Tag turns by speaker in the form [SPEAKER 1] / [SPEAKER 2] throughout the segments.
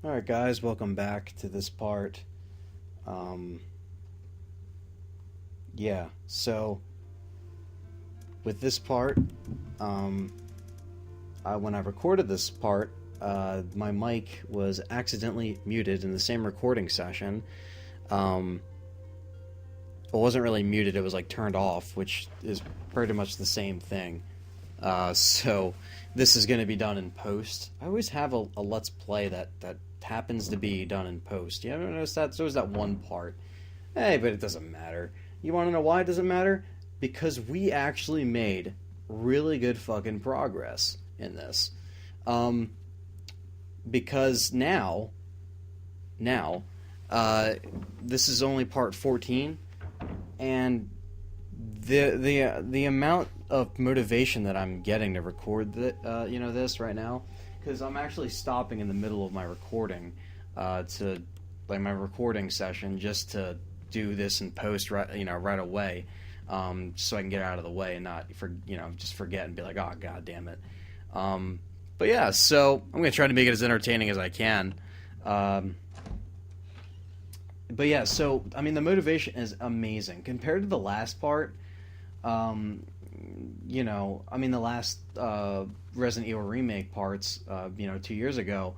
[SPEAKER 1] Alright guys, welcome back to this part. Um, yeah, so with this part, um, when I recorded this part, my mic was accidentally muted in the same recording session. Um, it wasn't really muted, it was like turned off, which is pretty much the same thing. So this is going to be done in post. I always have a Let's Play that happens to be done in post. You ever notice that? So there's that one part. Hey, but it doesn't matter. You want to know why it doesn't matter? Because we actually made really good fucking progress in this. Because now, this is only part 14, and the amount of motivation that I'm getting to record this right now, because I'm actually stopping in the middle of my recording to like my recording session just to do this in post right away, so I can get out of the way and not just forget and be like, oh god damn it. But yeah, so I'm gonna try to make it as entertaining as I can. But yeah, so I mean the motivation is amazing compared to the last part. I mean the last Resident Evil Remake parts, 2 years ago,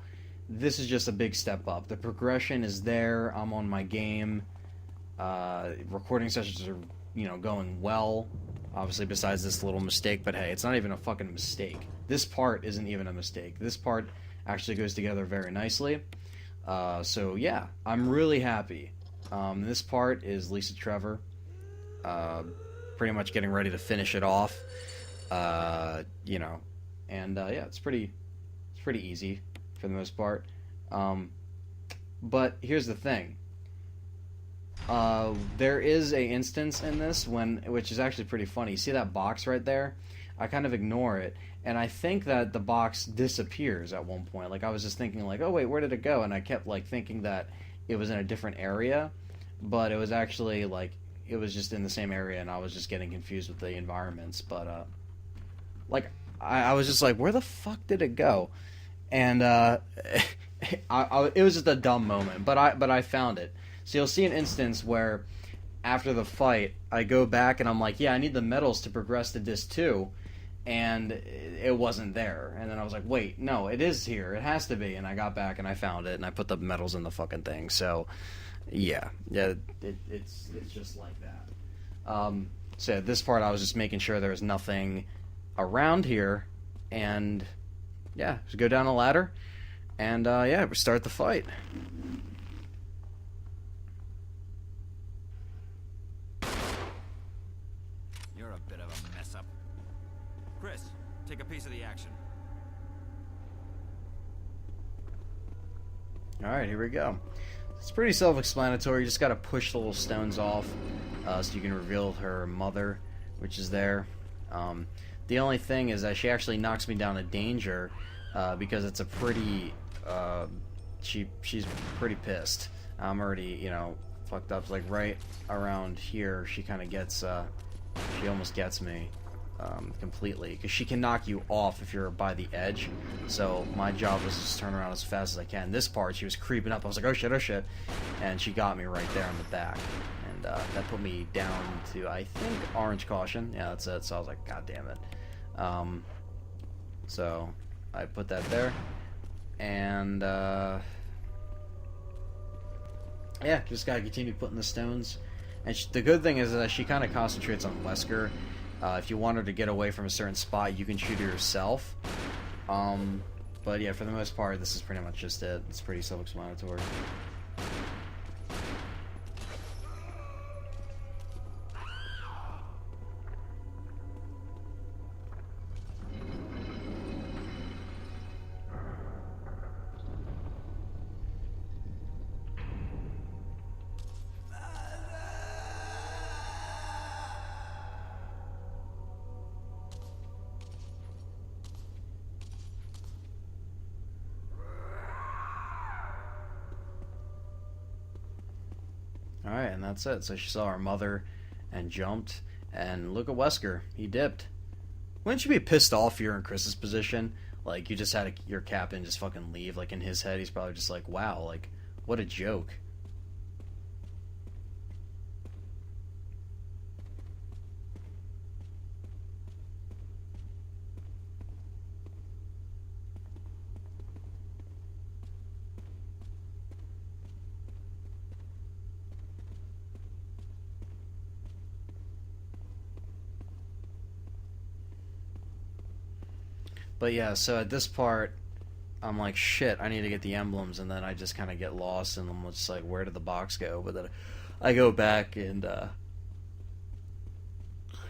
[SPEAKER 1] this is just a big step up. The progression is there. I'm on my game. Recording sessions are, going well. Obviously, besides this little mistake, but hey, it's not even a fucking mistake. This part isn't even a mistake. This part actually goes together very nicely. So yeah, I'm really happy. This part is Lisa Trevor, pretty much getting ready to finish it off. Yeah, it's pretty easy for the most part. But here's the thing. There is a instance in this which is actually pretty funny. You see that box right there? I kind of ignore it, and I think that the box disappears at one point. Like I was just thinking, like, oh wait, where did it go? And I kept like thinking that it was in a different area, but it was actually like it was just in the same area, and I was just getting confused with the environments. But I was just like, where the fuck did it go? And it was just a dumb moment, but I found it. So you'll see an instance where after the fight, I go back and I'm like, yeah, I need the medals to progress to disc 2, and it wasn't there. And then I was like, wait, no, it is here. It has to be. And I got back and I found it, and I put the medals in the fucking thing. So, yeah, it's just like that. So this part, I was just making sure there was nothing around here, and yeah, just go down a ladder, and start the fight.
[SPEAKER 2] You're a bit of a mess up. Chris, take a piece of the action.
[SPEAKER 1] Alright, here we go. It's pretty self-explanatory. You just gotta push the little stones off so you can reveal her mother, which is there. The only thing is that she actually knocks me down to danger because it's a pretty... she's pretty pissed. I'm already, fucked up. Like right around here, she kind of gets... she almost gets me completely, because she can knock you off if you're by the edge. So my job was to just turn around as fast as I can. This part, she was creeping up. I was like, oh shit, and she got me right there in the back, and that put me down to, I think, orange caution. Yeah, that's it. So I was like, god damn it. So I put that there, and yeah, just gotta continue putting the stones. And the good thing is that she kind of concentrates on Wesker. If you want her to get away from a certain spot, you can shoot her yourself. But yeah, for the most part, this is pretty much just it. It's pretty self-explanatory. Alright, and that's it. So she saw her mother and jumped. And look at Wesker. He dipped. Wouldn't you be pissed off if you're in Chris's position? Like, you just had your captain just fucking leave. Like, in his head, he's probably just like, wow, like, what a joke. But yeah, so at this part, I'm like, shit, I need to get the emblems, and then I just kind of get lost, and I'm just like, where did the box go? But then I go back and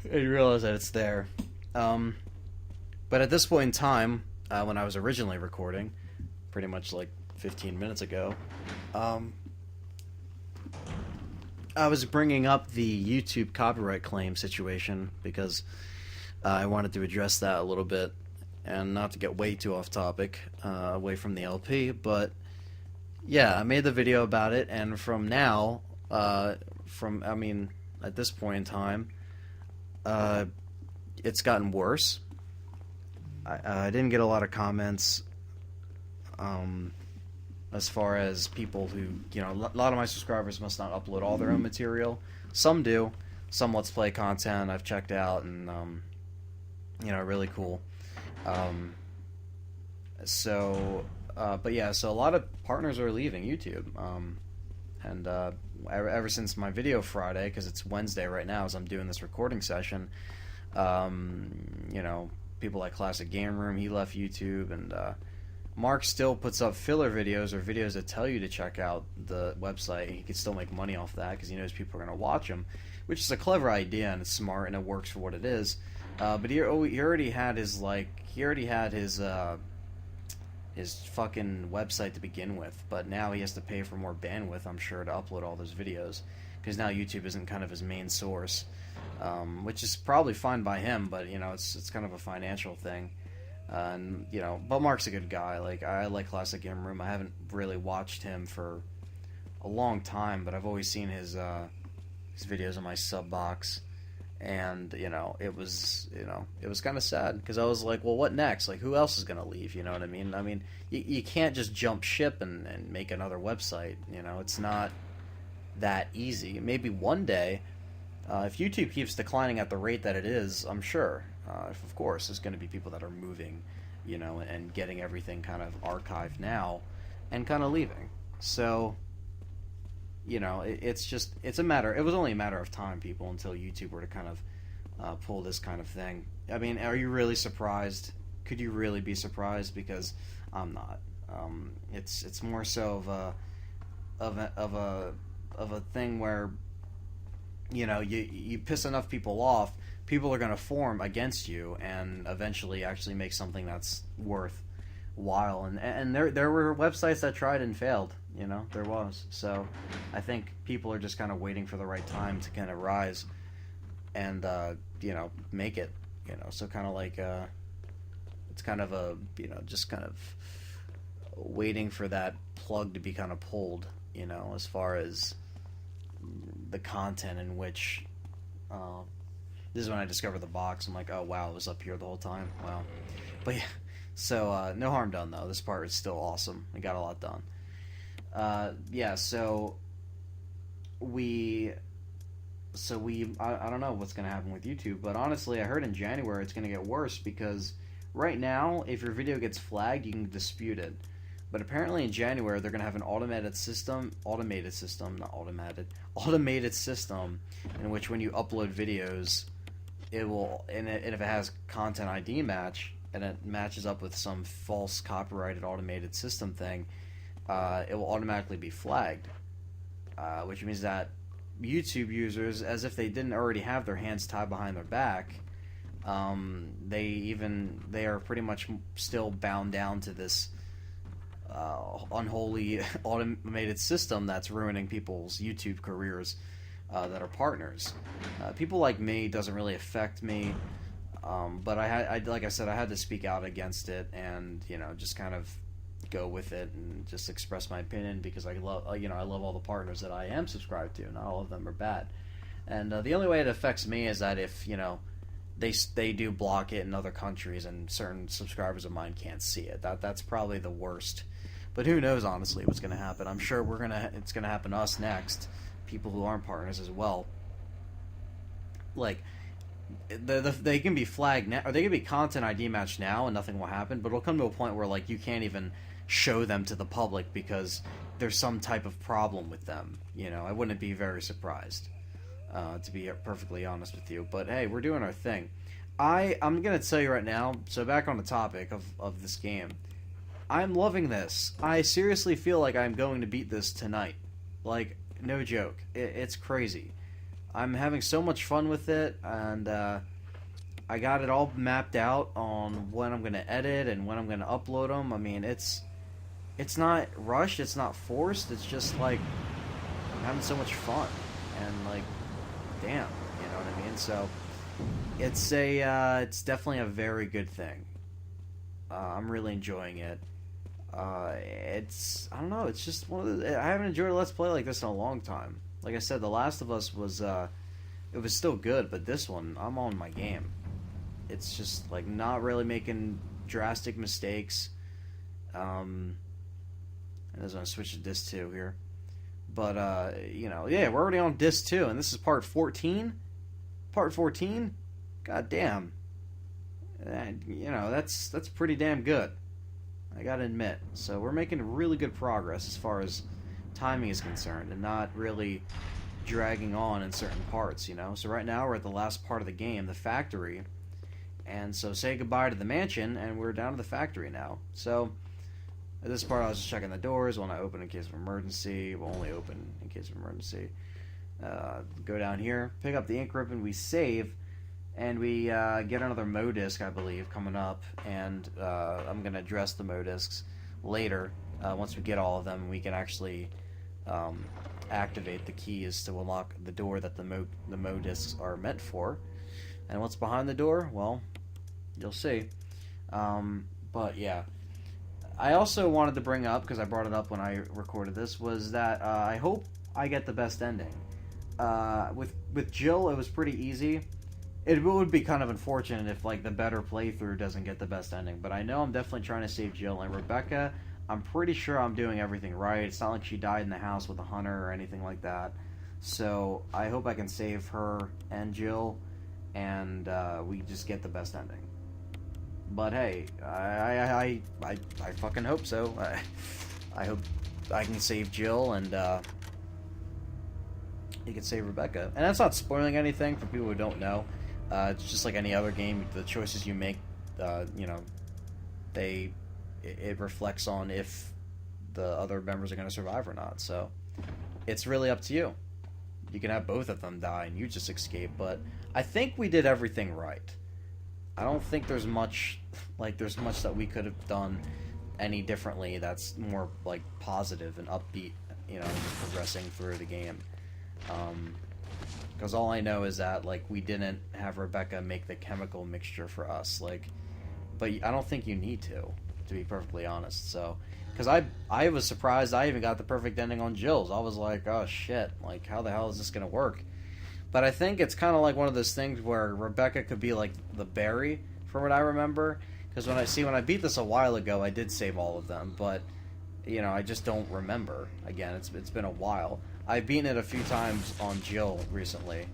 [SPEAKER 1] realize that it's there. But at this point in time, when I was originally recording, pretty much like 15 minutes ago, I was bringing up the YouTube copyright claim situation because I wanted to address that a little bit. And not to get way too off topic, away from the LP, but yeah, I made the video about it, and from now, at this point in time, it's gotten worse. I didn't get a lot of comments, as far as people who, a lot of my subscribers must not upload all their own material. Some do. Some Let's Play content I've checked out, and, really cool. But yeah, so a lot of partners are leaving YouTube, and ever since my video Friday, because it's Wednesday right now as I'm doing this recording session, people like Classic Game Room, he left YouTube, and Mark still puts up filler videos or videos that tell you to check out the website, and he can still make money off that because he knows people are going to watch him, which is a clever idea, and it's smart, and it works for what it is. But he already had his fucking website to begin with, but now he has to pay for more bandwidth, I'm sure, to upload all those videos, because now YouTube isn't kind of his main source, which is probably fine by him, but it's kind of a financial thing, but Mark's a good guy. Like, I like Classic Game Room. I haven't really watched him for a long time, but I've always seen his videos on my sub box. And it was kind of sad because I was like, well, what next? Like, who else is gonna leave? You know what I mean? I mean, you can't just jump ship and make another website. It's not that easy. Maybe one day, if YouTube keeps declining at the rate that it is, I'm sure, of course, there's going to be people that are moving, and getting everything kind of archived now, and kind of leaving. So. It was only a matter of time, people, until YouTube were to kind of pull this kind of thing. I mean, are you really surprised? Could you really be surprised? Because I'm not. It's more so of a thing where, you piss enough people off, people are going to form against you and eventually actually make something that's worthwhile. And there were websites that tried and failed. There was. So I think people are just kind of waiting for the right time to kind of rise and, make it, so kind of like, it's kind of a, just kind of waiting for that plug to be kind of pulled, as far as the content in which, this is when I discovered the box. I'm like, oh wow, it was up here the whole time. Wow. But yeah, so, no harm done though. This part is still awesome. We got a lot done. So I don't know what's going to happen with YouTube, but honestly, I heard in January it's going to get worse because right now, if your video gets flagged, you can dispute it. But apparently in January, they're going to have an automated system in which when you upload videos, it will, and if it has content ID match, and it matches up with some false copyrighted automated system thing, it will automatically be flagged, which means that YouTube users, as if they didn't already have their hands tied behind their back, they are pretty much still bound down to this unholy automated system that's ruining people's YouTube careers that are partners. People like me, doesn't really affect me, but like I said, I had to speak out against it and just kind of go with it and just express my opinion because I love all the partners that I am subscribed to. Not all of them are bad, and the only way it affects me is that if they do block it in other countries, and certain subscribers of mine can't see it. That's probably the worst. But who knows, honestly, what's going to happen? I'm sure it's going to happen to us next, people who aren't partners as well. Like, they can be flagged now, or they can be content ID matched now, and nothing will happen. But it'll come to a point where like you can't even show them to the public because there's some type of problem with them. You know, I wouldn't be very surprised, to be perfectly honest with you. But hey, we're doing our thing. I'm gonna tell you right now. So back on the topic of this game, I'm loving this. I seriously feel like I'm going to beat this tonight. Like, no joke. It's crazy. I'm having so much fun with it, and I got it all mapped out on when I'm going to edit and when I'm going to upload them. I mean, it's not rushed, it's not forced, it's just like I'm having so much fun, and like, damn, you know what I mean? So it's definitely a very good thing. I'm really enjoying it. I don't know, it's just one of the, I haven't enjoyed a Let's Play like this in a long time. Like I said, The Last of Us was, it was still good, but this one, I'm on my game. It's just, like, not really making drastic mistakes. I was going to switch to disc 2 here. But, you know, yeah, we're already on disc 2, and this is part 14? Part 14? God damn. And, you know, that's pretty damn good. I gotta admit. So we're making really good progress as far as timing is concerned, and not really dragging on in certain parts, you know? So right now we're at the last part of the game, the factory, and so say goodbye to the mansion, and we're down to the factory now. So at this part I was just checking the doors, will not open in case of emergency, will only open in case of emergency. Go down here, pick up the ink ribbon, we save, and we get another Modisc, I believe, coming up, and I'm going to address the Modiscs later. Once we get all of them, we can actually activate the keys to unlock the door that the Modiscs are meant for. And what's behind the door? Well, you'll see. But yeah, I also wanted to bring up, because I brought it up when I recorded this, was that I hope I get the best ending. With Jill, it was pretty easy. It would be kind of unfortunate if like the better playthrough doesn't get the best ending, but I know I'm definitely trying to save Jill. And Rebecca, I'm pretty sure I'm doing everything right. It's not like she died in the house with a hunter or anything like that. So I hope I can save her and Jill, and we just get the best ending. But hey, I fucking hope so. I hope I can save Jill, and you can save Rebecca. And that's not spoiling anything for people who don't know. It's just like any other game. The choices you make, you know, it reflects on if the other members are going to survive or not. So it's really up to you. You can have both of them die and you just escape. But I think we did everything right. I don't think there's much that we could have done any differently that's more like positive and upbeat, you know, progressing through the game. Because all I know is that, like, we didn't have Rebecca make the chemical mixture for us, like, but I don't think you need to be perfectly honest, so, because I was surprised I even got the perfect ending on Jill's. I was like, oh shit, like, how the hell is this gonna work? But I think it's kind of like one of those things where Rebecca could be, like, the berry, from what I remember, because when I beat this a while ago, I did save all of them, but, you know, I just don't remember. Again, it's been a while. I've beaten it a few times on Jill recently,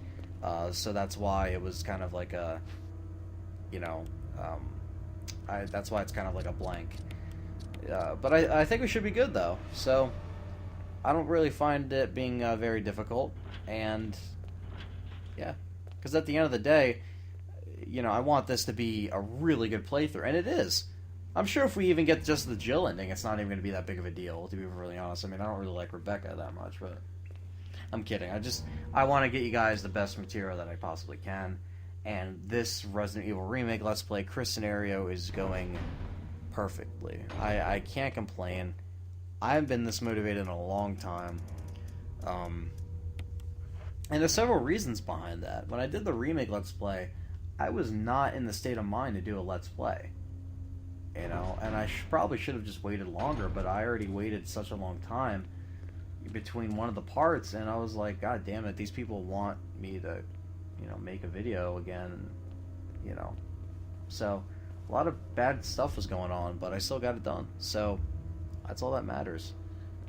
[SPEAKER 1] so that's why it was kind of like a, you know, that's why it's kind of like a blank. But I think we should be good, though, so I don't really find it being very difficult, and yeah, because at the end of the day, you know, I want this to be a really good playthrough, and it is. I'm sure if we even get just the Jill ending, it's not even going to be that big of a deal, to be really honest. I mean, I don't really like Rebecca that much, but I'm kidding. I want to get you guys the best material that I possibly can, and this Resident Evil Remake Let's Play Chris scenario is going perfectly. I can't complain. I haven't been this motivated in a long time, and there's several reasons behind that. When I did the Remake Let's Play, I was not in the state of mind to do a Let's Play. You know, and I probably should have just waited longer, but I already waited such a long time between one of the parts, and I was like, God damn it, these people want me to, you know, make a video again. you know. So, a lot of bad stuff was going on, but I still got it done. So, that's all that matters,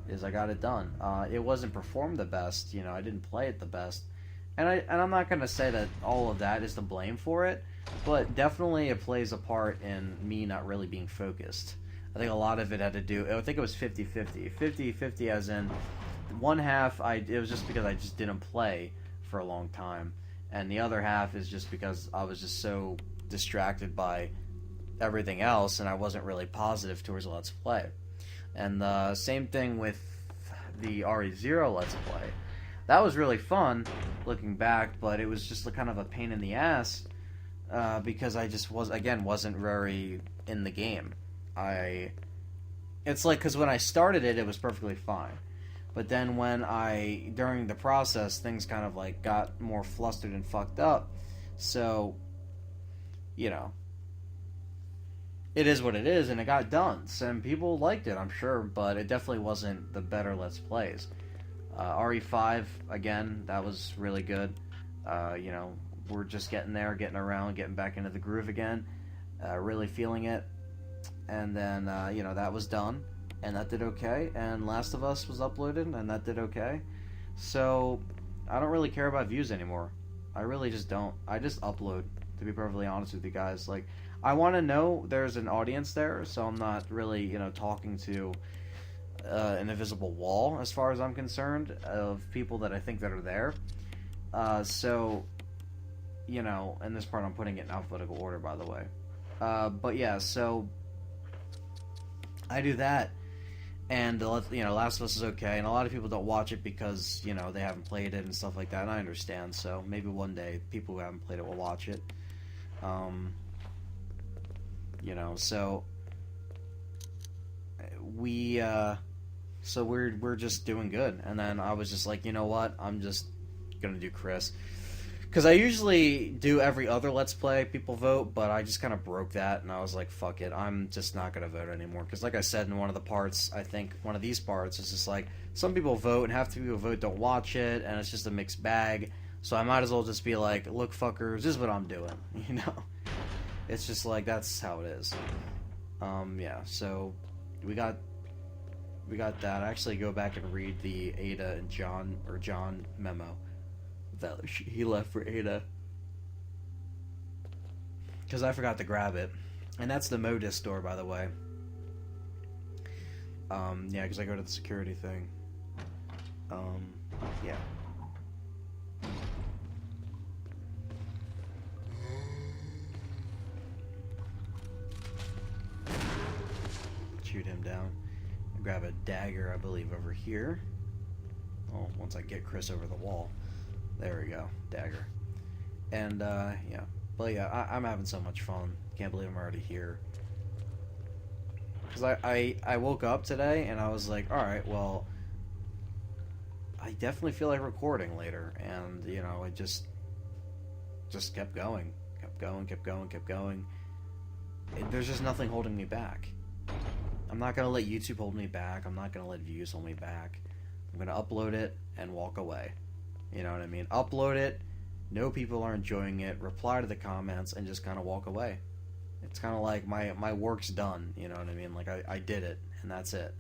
[SPEAKER 1] is I got it done. It wasn't performed the best, you know, I didn't play it the best. And I'm not going to say that all of that is to blame for it, but definitely it plays a part in me not really being focused. I think a lot of it had to do, I think it was 50-50. 50-50 as in, one half, it was just because I just didn't play for a long time. And the other half is just because I was just so distracted by everything else, and I wasn't really positive towards Let's Play. And the same thing with the RE0 Let's Play. That was really fun, looking back, but it was just kind of a pain in the ass, because I just wasn't very in the game. It's like, because when I started it, it was perfectly fine. But then during the process, things kind of like got more flustered and fucked up. So, you know, it is what it is, and it got done. Some people liked it, I'm sure, but it definitely wasn't the better Let's Plays. RE5, again, that was really good. You know, we're just getting there, getting around, getting back into the groove again, really feeling it. And then, you know, that was done, and that did okay. And Last of Us was uploaded, and that did okay. So, I don't really care about views anymore. I really just don't. I just upload, to be perfectly honest with you guys. Like, I want to know there's an audience there, so I'm not really, you know, talking to an invisible wall, as far as I'm concerned, of people that I think that are there. So, you know, in this part I'm putting it in alphabetical order, by the way. But yeah, so I do that, and you know, Last of Us is okay, and a lot of people don't watch it because, you know, they haven't played it and stuff like that, and I understand. So maybe one day people who haven't played it will watch it. You know, so we're just doing good. And then I was just like, you know what, I'm just gonna do Chris, because I usually do every other Let's Play people vote, but I just kind of broke that, and I was like, fuck it, I'm just not gonna vote anymore. Because like I said in one of the parts, I think one of these parts, is just like, some people vote and half the people who vote don't watch it, and it's just a mixed bag. So I might as well just be like, look fuckers, this is what I'm doing, you know. It's just like, that's how it is. Yeah, so we got that. I actually go back and read the Ada and John memo that he left for Ada, because I forgot to grab it. And that's the Modus store, by the way. Yeah, because I go to the security thing. Yeah. Shoot him down. Grab a dagger, I believe, over here. Oh, once I get Chris over the wall. There we go. Dagger. And, yeah. But yeah, I'm having so much fun. Can't believe I'm already here. Because I woke up today, and I was like, alright, well, I definitely feel like recording later. And, you know, it just kept going. Kept going. There's just nothing holding me back. I'm not going to let YouTube hold me back. I'm not going to let views hold me back. I'm going to upload it and walk away. You know what I mean? Upload it, know people are enjoying it, reply to the comments, and just kind of walk away. It's kind of like my work's done, you know what I mean? Like, I did it, and that's it.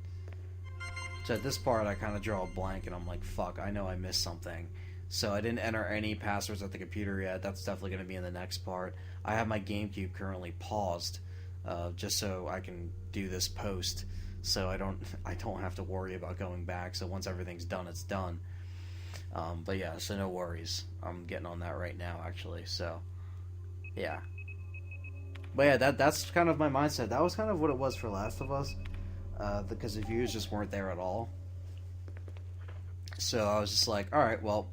[SPEAKER 1] So at this part, I kind of draw a blank, and I'm like, fuck, I know I missed something. So I didn't enter any passwords at the computer yet. That's definitely going to be in the next part. I have my GameCube currently paused, just so I can do this post, so I don't have to worry about going back. So once everything's done, it's done. But yeah, so no worries. I'm getting on that right now, actually. So yeah, but yeah, that's kind of my mindset. That was kind of what it was for Last of Us, because the views just weren't there at all. So I was just like, all right, well,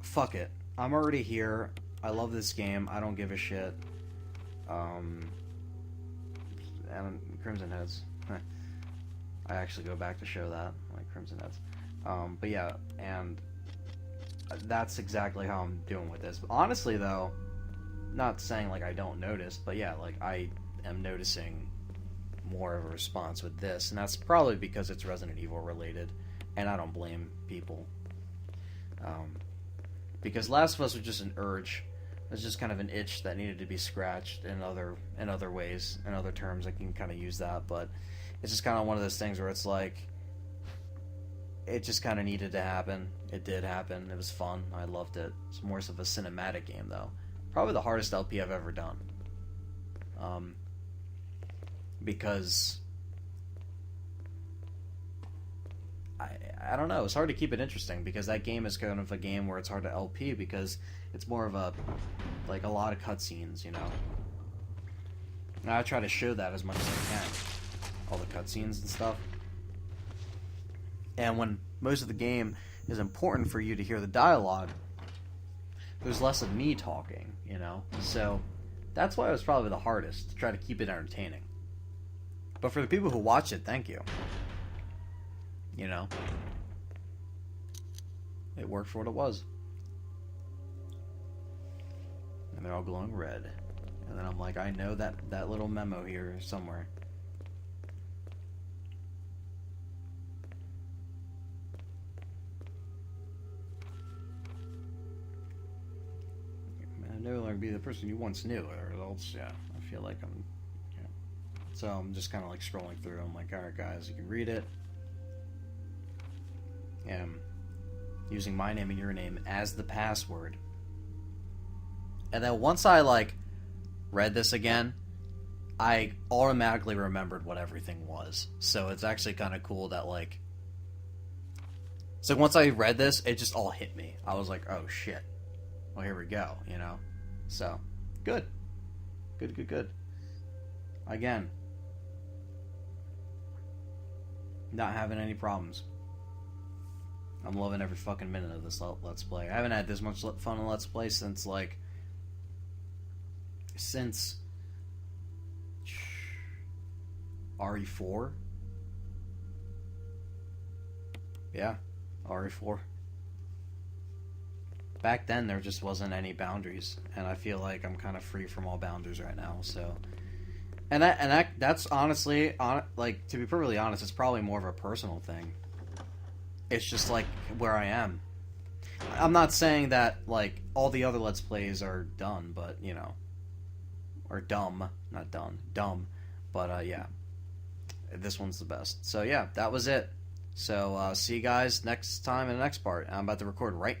[SPEAKER 1] fuck it. I'm already here. I love this game. I don't give a shit. And Crimson Heads. I actually go back to show that, like Crimson Heads. But yeah, and that's exactly how I'm doing with this. Honestly, though, not saying like I don't notice, but yeah, like I am noticing more of a response with this, and that's probably because it's Resident Evil related, and I don't blame people. Because Last of Us was just an urge It's just kind of an itch that needed to be scratched in other ways, in other terms. I can kind of use that, but it's just kind of one of those things where it's like, it just kind of needed to happen. It did happen. It was fun. I loved it. It's more of a cinematic game, though. Probably the hardest LP I've ever done. Because I don't know. It's hard to keep it interesting because that game is kind of a game where it's hard to LP because it's more of a lot of cutscenes, you know. And I try to show that as much as I can, all the cutscenes and stuff. And when most of the game is important for you to hear the dialogue, there's less of me talking, you know. So that's why it was probably the hardest, to try to keep it entertaining. But for the people who watch it, thank you. You know, it worked for what it was. And they're all glowing red. And then I'm like, I know that little memo here somewhere. I no longer be the person you once knew. Or else, yeah, I feel like I'm. Yeah. So I'm just kind of like scrolling through. I'm like, all right, guys, you can read it. Using my name and your name as the password. And then once I like read this again, I automatically remembered what everything was. So it's actually kind of cool that like, so once I read this, it just all hit me. I was like, oh shit, well here we go, you know. So good. Again, not having any problems. I'm loving every fucking minute of this Let's Play. I haven't had this much fun in Let's Play since RE4. Yeah, RE4. Back then, there just wasn't any boundaries, and I feel like I'm kind of free from all boundaries right now. So, that's honestly, like, to be perfectly honest, it's probably more of a personal thing. It's just like where I am. I'm not saying that like all the other Let's Plays are done, but you know, or dumb, not done, dumb. But yeah, this one's the best. So yeah, that was it. So see you guys next time in the next part. I'm about to record right now.